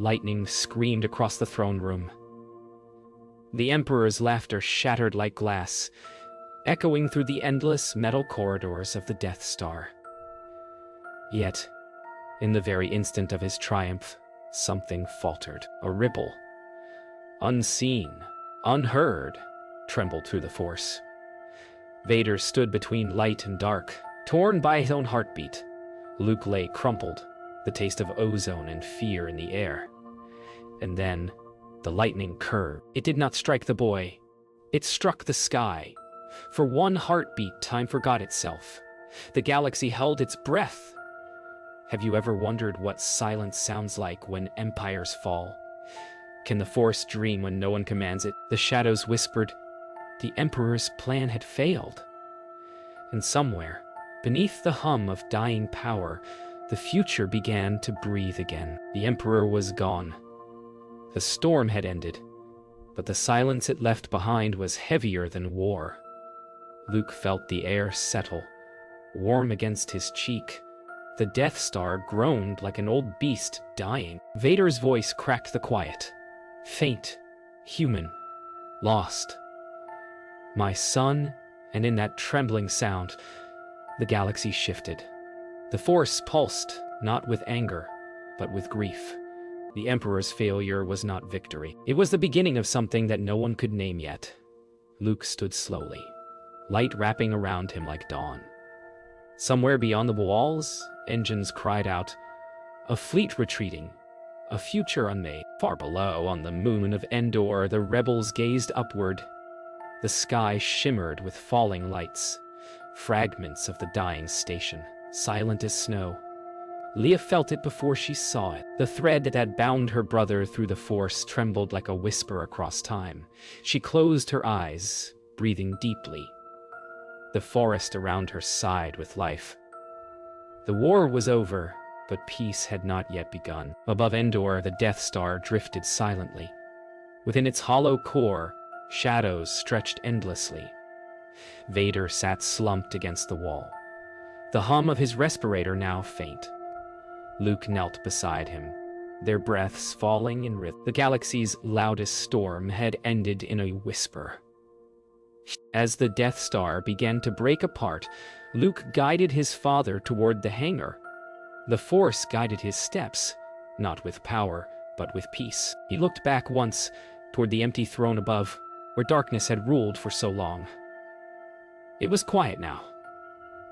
Lightning screamed across the throne room. The Emperor's laughter shattered like glass, echoing through the endless metal corridors of the Death Star. Yet, in the very instant of his triumph, something faltered. A ripple, unseen, unheard, trembled through the Force. Vader stood between light and dark, torn by his own heartbeat. Luke lay crumpled, the taste of ozone and fear in the air. And then, the lightning curved. It did not strike the boy. It struck the sky. For one heartbeat, time forgot itself. The galaxy held its breath. Have you ever wondered what silence sounds like when empires fall? Can the Force dream when no one commands it? The shadows whispered, the Emperor's plan had failed. And somewhere, beneath the hum of dying power, the future began to breathe again. The Emperor was gone. The storm had ended, but the silence it left behind was heavier than war. Luke felt the air settle, warm against his cheek. The Death Star groaned like an old beast dying. Vader's voice cracked the quiet. Faint, human, lost. My son, and in that trembling sound, the galaxy shifted. The Force pulsed, not with anger, but with grief. The Emperor's failure was not victory. It was the beginning of something that no one could name yet. Luke stood slowly, light wrapping around him like dawn. Somewhere beyond the walls, engines cried out, a fleet retreating, a future unmade. Far below, on the moon of Endor, the rebels gazed upward. The sky shimmered with falling lights, fragments of the dying station, silent as snow. Leia felt it before she saw it. The thread that bound her brother through the Force trembled like a whisper across time. She closed her eyes, breathing deeply. The forest around her sighed with life. The war was over, but peace had not yet begun. Above Endor, the Death Star drifted silently. Within its hollow core, shadows stretched endlessly. Vader sat slumped against the wall, the hum of his respirator now faint. Luke knelt beside him, their breaths falling in rhythm. The galaxy's loudest storm had ended in a whisper. As the Death Star began to break apart, Luke guided his father toward the hangar. The Force guided his steps, not with power, but with peace. He looked back once, toward the empty throne above, where darkness had ruled for so long. It was quiet now.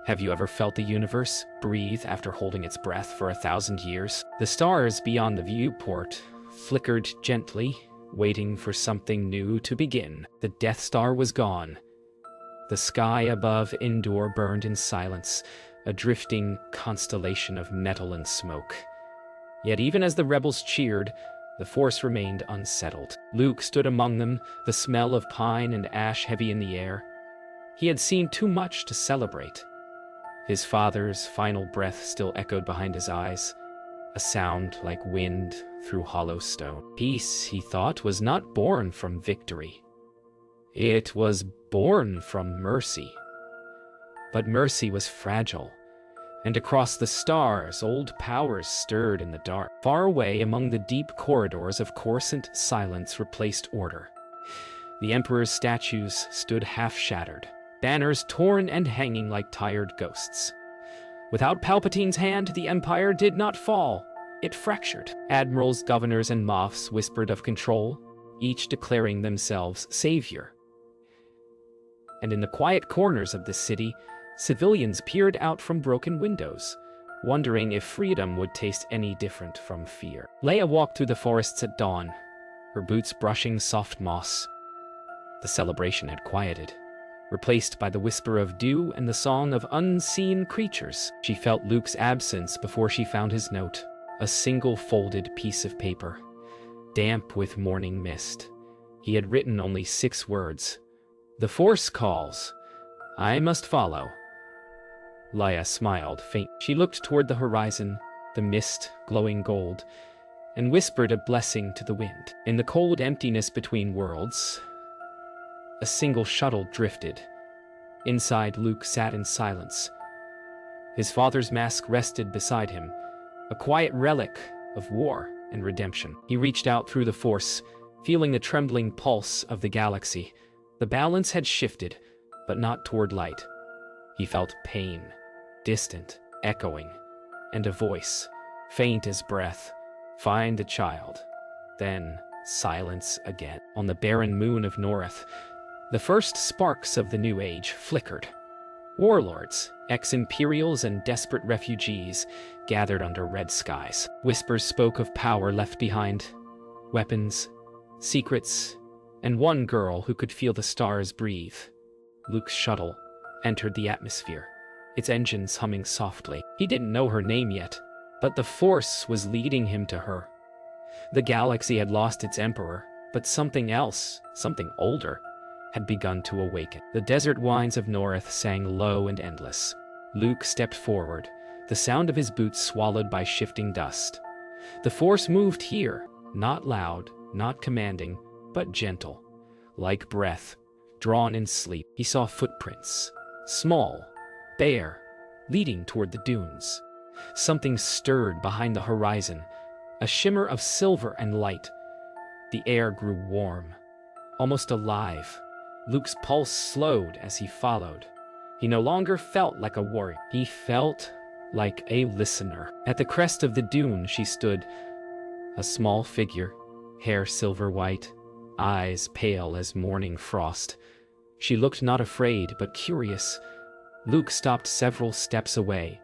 Have you ever felt the universe breathe after holding its breath for 1,000 years? The stars beyond the viewport flickered gently, waiting for something new to begin. The Death Star was gone. The sky above Endor burned in silence, a drifting constellation of metal and smoke. Yet even as the rebels cheered, the Force remained unsettled. Luke stood among them, the smell of pine and ash heavy in the air. He had seen too much to celebrate. His father's final breath still echoed behind his eyes, a sound like wind through hollow stone. Peace, he thought, was not born from victory. It was born from mercy. But mercy was fragile, and across the stars, old powers stirred in the dark. Far away among the deep corridors of Coruscant, silence replaced order. The Emperor's statues stood half-shattered, banners torn and hanging like tired ghosts. Without Palpatine's hand, the Empire did not fall. It fractured. Admirals, governors, and Moffs whispered of control, each declaring themselves savior. And in the quiet corners of the city, civilians peered out from broken windows, wondering if freedom would taste any different from fear. Leia walked through the forests at dawn, her boots brushing soft moss. The celebration had quieted, replaced by the whisper of dew and the song of unseen creatures. She felt Luke's absence before she found his note, a single folded piece of paper, damp with morning mist. He had written only 6 words. The Force calls. I must follow. Leia smiled faint. She looked toward the horizon, the mist glowing gold, and whispered a blessing to the wind. In the cold emptiness between worlds, a single shuttle drifted. Inside, Luke sat in silence. His father's mask rested beside him, a quiet relic of war. and redemption. He reached out through the Force, feeling the trembling pulse of the galaxy. The balance had shifted, but not toward light. He felt pain, distant, echoing, and a voice, faint as breath. Find the child. Then silence again. On the barren moon of North, the first sparks of the New Age flickered. Warlords, ex-Imperials, and desperate refugees gathered under red skies. Whispers spoke of power left behind, weapons, secrets, and one girl who could feel the stars breathe. Luke's shuttle entered the atmosphere, its engines humming softly. He didn't know her name yet, but the Force was leading him to her. The galaxy had lost its emperor, but something else, something older, had begun to awaken. The desert winds of North sang low and endless. Luke stepped forward, the sound of his boots swallowed by shifting dust. The Force moved here, not loud, not commanding, but gentle. Like breath, drawn in sleep, he saw footprints, small, bare, leading toward the dunes. Something stirred behind the horizon, a shimmer of silver and light. The air grew warm, almost alive. Luke's pulse slowed as he followed. He no longer felt like a warrior. He felt like a listener. At the crest of the dune she stood, a small figure, hair silver white, eyes pale as morning frost. She looked not afraid, but curious. Luke stopped several steps away.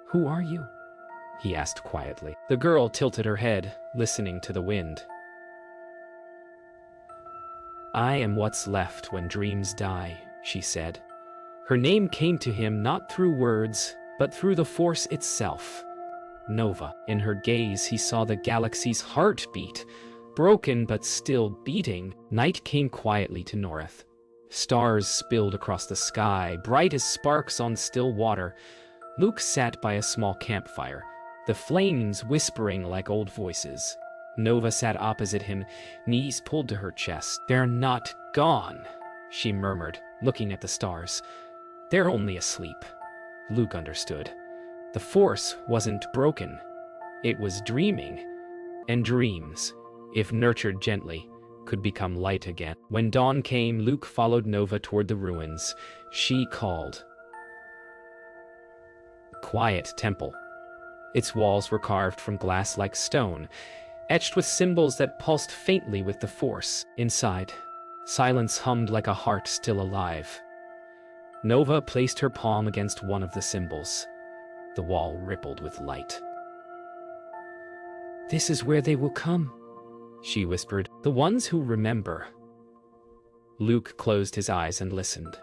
"Who are you?" he asked quietly. The girl tilted her head, listening to the wind. "I am what's left when dreams die," she said. Her name came to him not through words, but through the Force itself. Nova. In her gaze he saw the galaxy's heartbeat, broken but still beating. Night came quietly to North. Stars spilled across the sky, bright as sparks on still water. Luke sat by a small campfire, the flames whispering like old voices. Nova sat opposite him, knees pulled to her chest. "They're not gone," she murmured, looking at the stars. "They're only asleep." Luke understood. The Force wasn't broken. It was dreaming. And dreams, if nurtured gently, could become light again. When dawn came, Luke followed Nova toward the ruins. She called. Quiet temple. Its walls were carved from glass like stone, etched with symbols that pulsed faintly with the Force. Inside, silence hummed like a heart still alive. Nova placed her palm against one of the symbols. The wall rippled with light. "This is where they will come," she whispered. "The ones who remember." Luke closed his eyes and listened.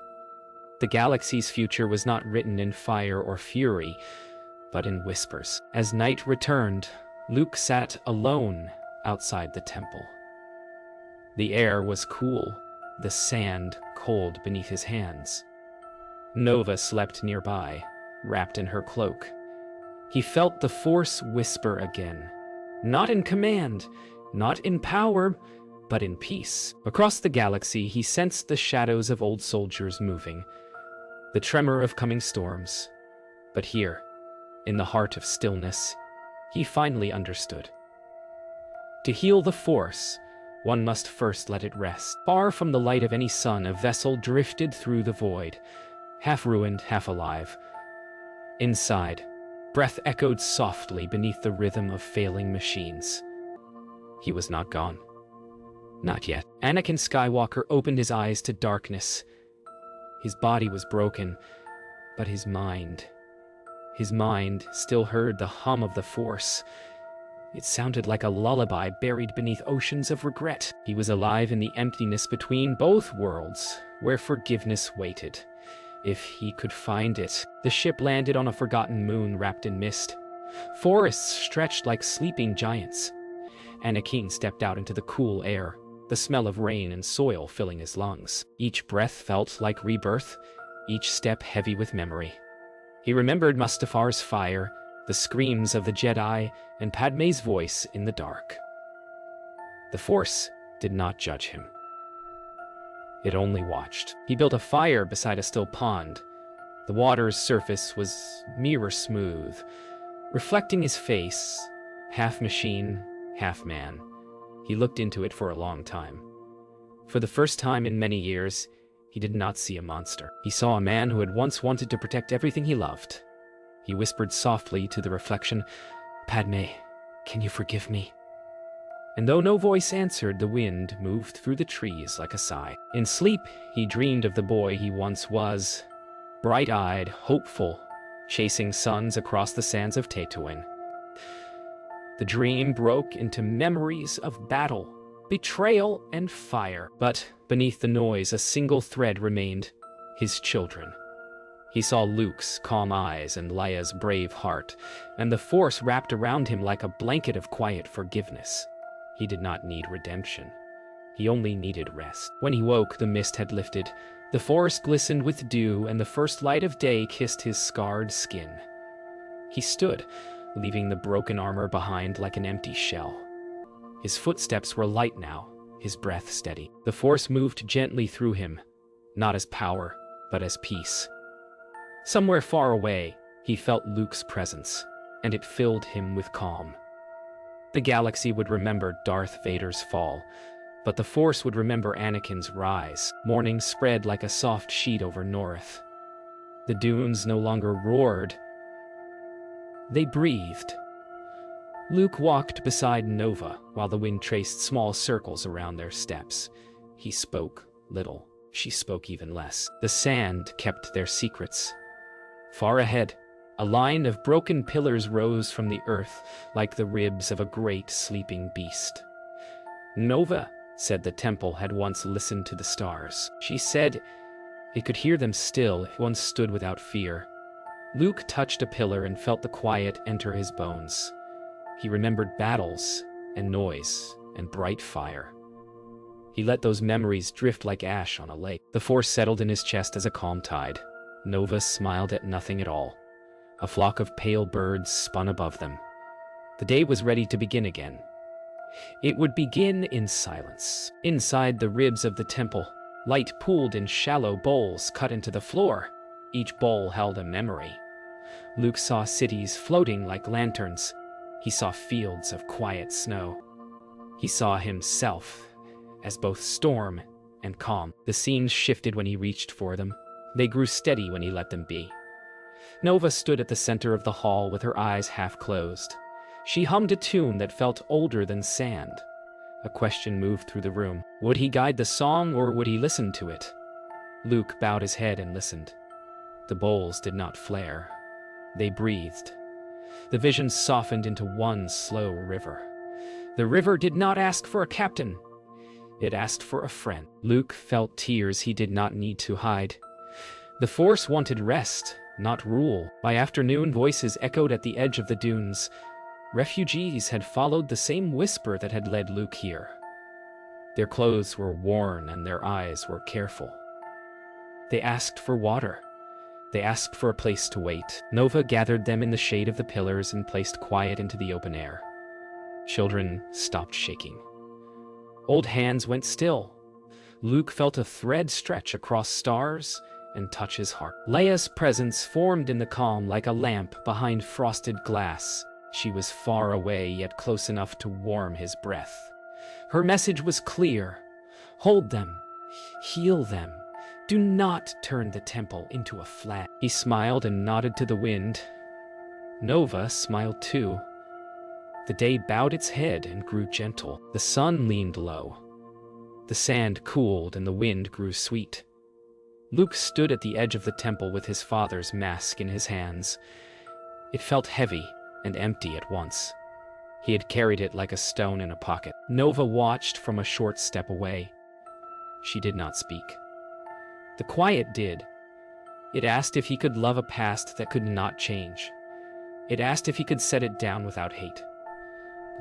The galaxy's future was not written in fire or fury, but in whispers. As night returned, Luke sat alone outside the temple. The air was cool, the sand cold beneath his hands. Nova slept nearby, wrapped in her cloak. He felt the Force whisper again, not in command, not in power, but in peace. Across the galaxy, he sensed the shadows of old soldiers moving, the tremor of coming storms. But here, in the heart of stillness, he finally understood. To heal the Force, one must first let it rest. Far from the light of any sun, a vessel drifted through the void, half ruined, half alive. Inside, breath echoed softly beneath the rhythm of failing machines. He was not gone. Not yet. Anakin Skywalker opened his eyes to darkness. His body was broken, but his mind still heard the hum of the Force. It sounded like a lullaby buried beneath oceans of regret. He was alive in the emptiness between both worlds, where forgiveness waited. If he could find it. The ship landed on a forgotten moon wrapped in mist. Forests stretched like sleeping giants. Anakin stepped out into the cool air, the smell of rain and soil filling his lungs. Each breath felt like rebirth, each step heavy with memory. He remembered Mustafar's fire, the screams of the Jedi, and Padme's voice in the dark. The Force did not judge him. It only watched. He built a fire beside a still pond. The water's surface was mirror smooth, reflecting his face, half machine, half man. He looked into it for a long time. For the first time in many years, he did not see a monster. He saw a man who had once wanted to protect everything he loved. He whispered softly to the reflection, "Padme, can you forgive me?" And though no voice answered, the wind moved through the trees like a sigh. In sleep, he dreamed of the boy he once was, bright-eyed, hopeful, chasing suns across the sands of Tatooine. The dream broke into memories of battle, betrayal, and fire. But beneath the noise, a single thread remained: his children. He saw Luke's calm eyes and Leia's brave heart, and the Force wrapped around him like a blanket of quiet forgiveness. He did not need redemption. He only needed rest. When he woke, the mist had lifted. The forest glistened with dew, and the first light of day kissed his scarred skin. He stood, leaving the broken armor behind like an empty shell. His footsteps were light now, his breath steady. The Force moved gently through him, not as power, but as peace. Somewhere far away, he felt Luke's presence, and it filled him with calm. The galaxy would remember Darth Vader's fall, but the Force would remember Anakin's rise. Morning spread like a soft sheet over North. The dunes no longer roared. They breathed. Luke walked beside Nova while the wind traced small circles around their steps. He spoke little. She spoke even less. The sand kept their secrets. Far ahead, a line of broken pillars rose from the earth like the ribs of a great sleeping beast. Nova said the temple had once listened to the stars. She said it could hear them still if one stood without fear. Luke touched a pillar and felt the quiet enter his bones. He remembered battles and noise and bright fire. He let those memories drift like ash on a lake. The Force settled in his chest as a calm tide. Nova smiled at nothing at all. A flock of pale birds spun above them. The day was ready to begin again. It would begin in silence. Inside the ribs of the temple, light pooled in shallow bowls cut into the floor. Each bowl held a memory. Luke saw cities floating like lanterns. He saw fields of quiet snow. He saw himself as both storm and calm. The scenes shifted when he reached for them. They grew steady when he let them be. Nova stood at the center of the hall with her eyes half closed. She hummed a tune that felt older than sand. A question moved through the room. Would he guide the song or would he listen to it? Luke bowed his head and listened. The bowls did not flare. They breathed. The vision softened into one slow river. The river did not ask for a captain. It asked for a friend. Luke felt tears he did not need to hide. The Force wanted rest, not rule. By afternoon, voices echoed at the edge of the dunes. Refugees had followed the same whisper that had led Luke here. Their clothes were worn and their eyes were careful. They asked for water. They asked for a place to wait. Nova gathered them in the shade of the pillars and placed quiet into the open air. Children stopped shaking. Old hands went still. Luke felt a thread stretch across stars and touch his heart. Leia's presence formed in the calm like a lamp behind frosted glass. She was far away, yet close enough to warm his breath. Her message was clear. Hold them. Heal them. Do not turn the temple into a flat. He smiled and nodded to the wind. Nova smiled too. The day bowed its head and grew gentle. The sun leaned low. The sand cooled and the wind grew sweet. Luke stood at the edge of the temple with his father's mask in his hands. It felt heavy and empty at once. He had carried it like a stone in a pocket. Nova watched from a short step away. She did not speak. The quiet did. It asked if he could love a past that could not change. It asked if he could set it down without hate.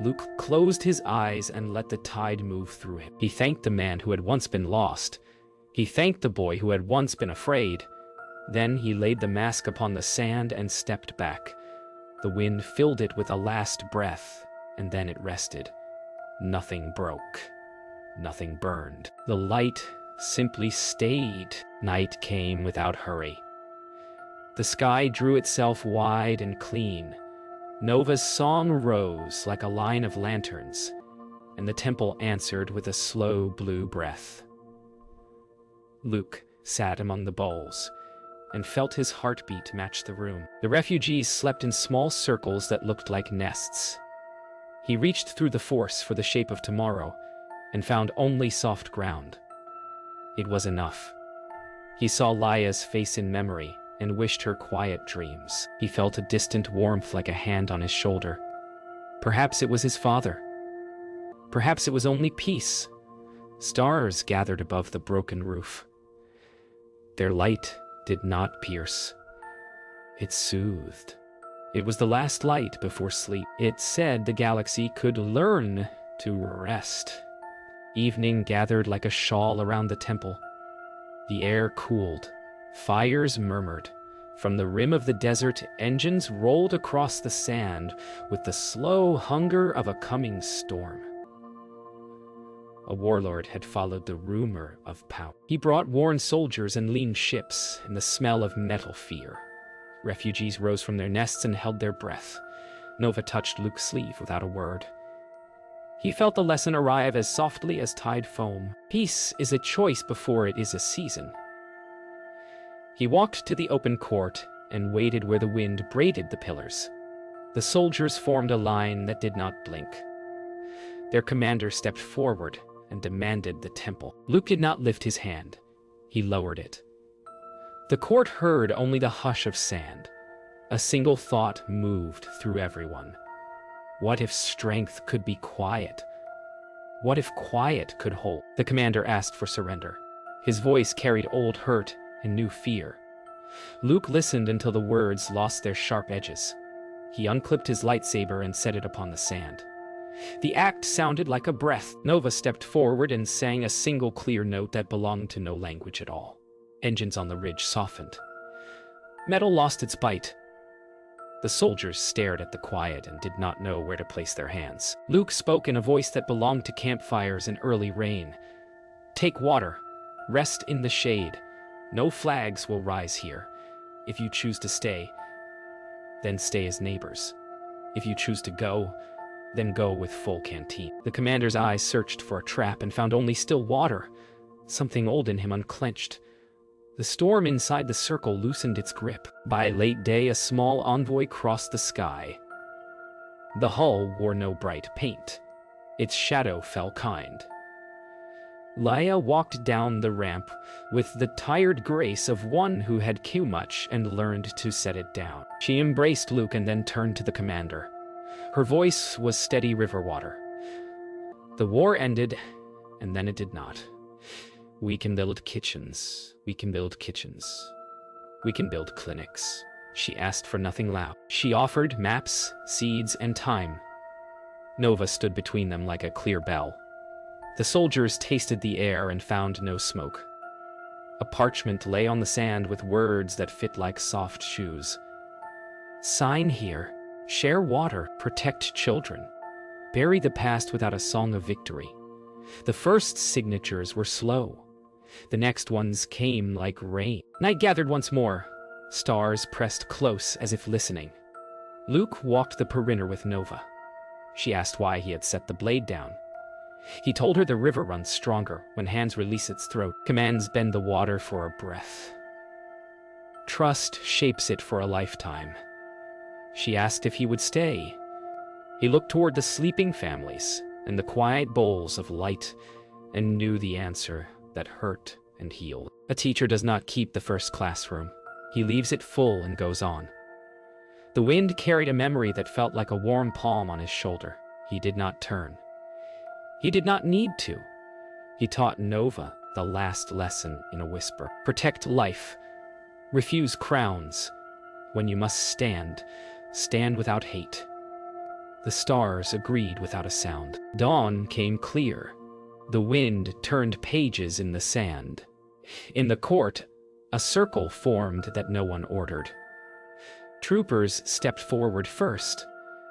Luke closed his eyes and let the tide move through him. He thanked the man who had once been lost. He thanked the boy who had once been afraid. Then he laid the mask upon the sand and stepped back. The wind filled it with a last breath, and then it rested. Nothing broke. Nothing burned. The light simply stayed. Night came without hurry. The sky drew itself wide and clean. Nova's song rose like a line of lanterns, and the temple answered with a slow blue breath. Luke sat among the bowls and felt his heartbeat match the room. The refugees slept in small circles that looked like nests. He reached through the Force for the shape of tomorrow and found only soft ground. It was enough. He saw Leia's face in memory and wished her quiet dreams. He felt a distant warmth like a hand on his shoulder. Perhaps it was his father. Perhaps it was only peace. Stars gathered above the broken roof. Their light did not pierce. It soothed. It was the last light before sleep. It said the galaxy could learn to rest. Evening gathered like a shawl around the temple. The air cooled. Fires murmured. From the rim of the desert, engines rolled across the sand with the slow hunger of a coming storm. A warlord had followed the rumor of power. He brought worn soldiers and lean ships and the smell of metal fear. Refugees rose from their nests and held their breath. Nova touched Luke's sleeve without a word. He felt the lesson arrive as softly as tide foam. Peace is a choice before it is a season. He walked to the open court and waited where the wind braided the pillars. The soldiers formed a line that did not blink. Their commander stepped forward and demanded the temple. Luke did not lift his hand. He lowered it. The court heard only the hush of sand. A single thought moved through everyone. What if strength could be quiet? What if quiet could hold? The commander asked for surrender. His voice carried old hurt and new fear. Luke listened until the words lost their sharp edges. He unclipped his lightsaber and set it upon the sand. The act sounded like a breath. Nova stepped forward and sang a single clear note that belonged to no language at all. Engines on the ridge softened. Metal lost its bite. The soldiers stared at the quiet and did not know where to place their hands. Luke spoke in a voice that belonged to campfires and early rain. "Take water. Rest in the shade. No flags will rise here. If you choose to stay, then stay as neighbors. If you choose to go, then go with full canteen." The commander's eyes searched for a trap and found only still water. Something old in him unclenched. The storm inside the circle loosened its grip. By late day, a small envoy crossed the sky. The hull wore no bright paint. Its shadow fell kind. Leia walked down the ramp with the tired grace of one who had too much and learned to set it down. She embraced Luke and then turned to the commander. Her voice was steady river water. The war ended, and then it did not. We can build kitchens. We can build kitchens. We can build clinics. She asked for nothing loud. She offered maps, seeds, and time. Nova stood between them like a clear bell. The soldiers tasted the air and found no smoke. A parchment lay on the sand with words that fit like soft shoes. Sign here. Share water. Protect children. Bury the past without a song of victory. The first signatures were slow. The next ones came like rain. Night gathered once more. Stars pressed close as if listening. Luke walked the perimeter with Nova. She asked why he had set the blade down. He told her the river runs stronger when hands release its throat. Commands bend the water for a breath. Trust shapes it for a lifetime. She asked if he would stay. He looked toward the sleeping families and the quiet bowls of light and knew the answer that hurt and healed. A teacher does not keep the first classroom. He leaves it full and goes on. The wind carried a memory that felt like a warm palm on his shoulder. He did not turn. He did not need to. He taught Nova the last lesson in a whisper. Protect life. Refuse crowns. When you must stand, stand without hate. The stars agreed without a sound. Dawn came clear. The wind turned pages in the sand. In the court, a circle formed that no one ordered. Troopers stepped forward first.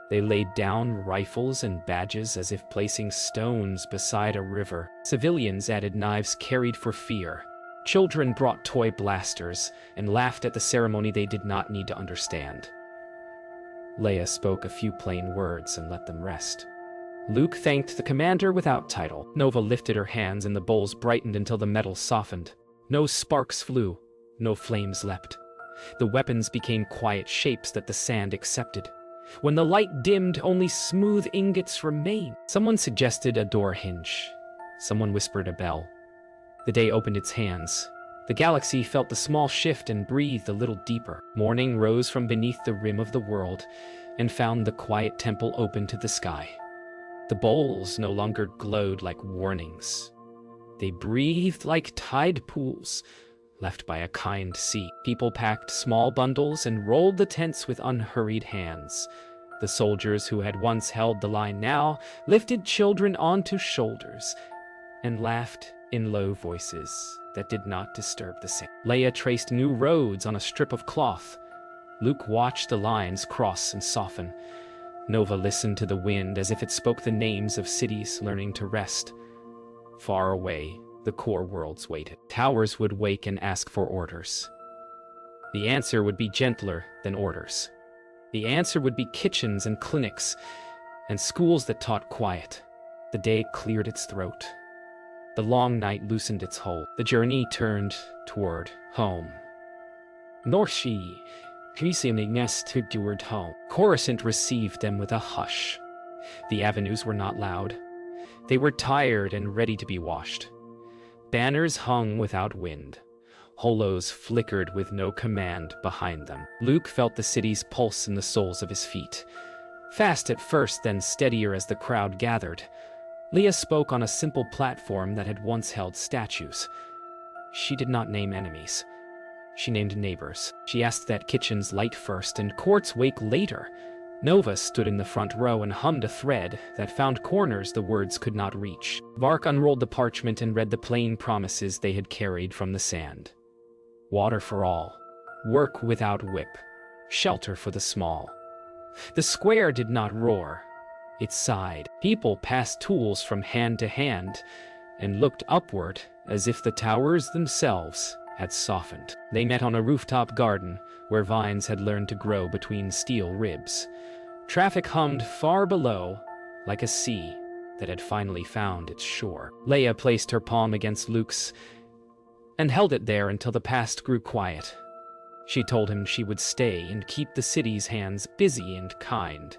They laid down rifles and badges as if placing stones beside a river. Civilians added knives carried for fear. Children brought toy blasters and laughed at the ceremony they did not need to understand. Leia spoke a few plain words and let them rest. Luke thanked the commander without title. Nova lifted her hands and the bowls brightened until the metal softened. No sparks flew, no flames leapt. The weapons became quiet shapes that the sand accepted. When the light dimmed, only smooth ingots remained. Someone suggested a door hinge. Someone whispered a bell. The day opened its hands. The galaxy felt the small shift and breathed a little deeper. Morning rose from beneath the rim of the world and found the quiet temple open to the sky. The bowls no longer glowed like warnings. They breathed like tide pools, left by a kind sea. People packed small bundles and rolled the tents with unhurried hands. The soldiers who had once held the line now lifted children onto shoulders and laughed in low voices that did not disturb the sand. Leia traced new roads on a strip of cloth. Luke watched the lines cross and soften. Nova listened to the wind as if it spoke the names of cities learning to rest. Far away, the core worlds waited. Towers would wake and ask for orders. The answer would be gentler than orders. The answer would be kitchens and clinics and schools that taught quiet. The day cleared its throat. The long night loosened its hold. The journey turned toward home. Norshi, toward home. Coruscant received them with a hush. The avenues were not loud. They were tired and ready to be washed. Banners hung without wind. Holos flickered with no command behind them. Luke felt the city's pulse in the soles of his feet. Fast at first, then steadier as the crowd gathered. Leia spoke on a simple platform that had once held statues. She did not name enemies. She named neighbors. She asked that kitchens light first and courts wake later. Nova stood in the front row and hummed a thread that found corners the words could not reach. Vark unrolled the parchment and read the plain promises they had carried from the sand. Water for all. Work without whip. Shelter for the small. The square did not roar. It sighed. People passed tools from hand to hand and looked upward as if the towers themselves had softened. They met on a rooftop garden where vines had learned to grow between steel ribs. Traffic hummed far below, like a sea that had finally found its shore. Leia placed her palm against Luke's and held it there until the past grew quiet. She told him she would stay and keep the city's hands busy and kind.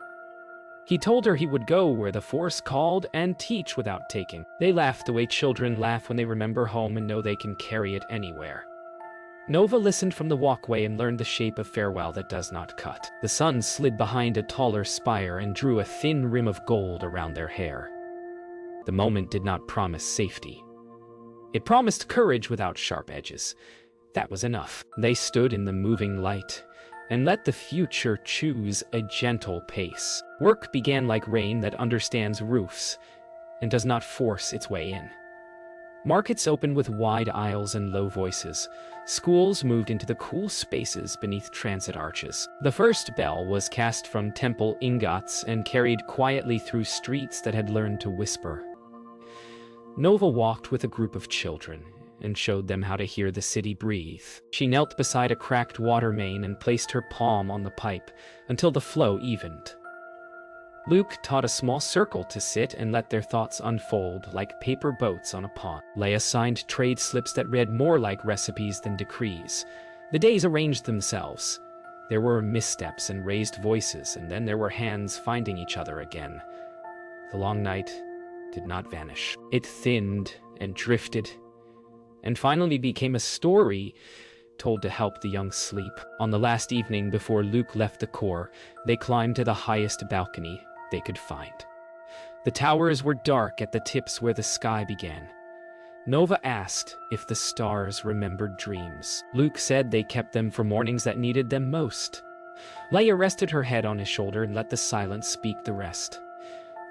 He told her he would go where the Force called and teach without taking. They laughed the way children laugh when they remember home and know they can carry it anywhere. Nova listened from the walkway and learned the shape of farewell that does not cut. The sun slid behind a taller spire and drew a thin rim of gold around their hair. The moment did not promise safety. It promised courage without sharp edges. That was enough. They stood in the moving light and let the future choose a gentle pace. Work began like rain that understands roofs and does not force its way in. Markets opened with wide aisles and low voices. Schools moved into the cool spaces beneath transit arches. The first bell was cast from temple ingots and carried quietly through streets that had learned to whisper. Nova walked with a group of children and showed them how to hear the city breathe. She knelt beside a cracked water main and placed her palm on the pipe until the flow evened. Luke taught a small circle to sit and let their thoughts unfold like paper boats on a pond. Leia signed trade slips that read more like recipes than decrees. The days arranged themselves. There were missteps and raised voices, and then there were hands finding each other again. The long night did not vanish. It thinned and drifted, and finally became a story told to help the young sleep. On the last evening before Luke left the core, they climbed to the highest balcony they could find. The towers were dark at the tips where the sky began. Nova asked if the stars remembered dreams. Luke said they kept them for mornings that needed them most. Leia rested her head on his shoulder and let the silence speak the rest.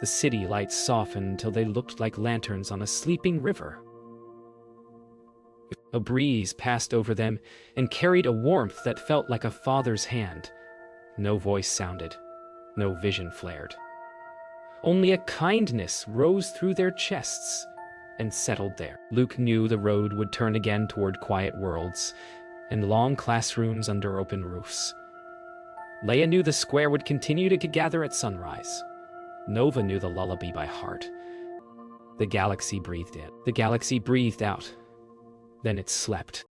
The city lights softened until they looked like lanterns on a sleeping river. A breeze passed over them and carried a warmth that felt like a father's hand. No voice sounded. No vision flared. Only a kindness rose through their chests and settled there. Luke knew the road would turn again toward quiet worlds and long classrooms under open roofs. Leia knew the square would continue to gather at sunrise. Nova knew the lullaby by heart. The galaxy breathed in. The galaxy breathed out. Then it slept.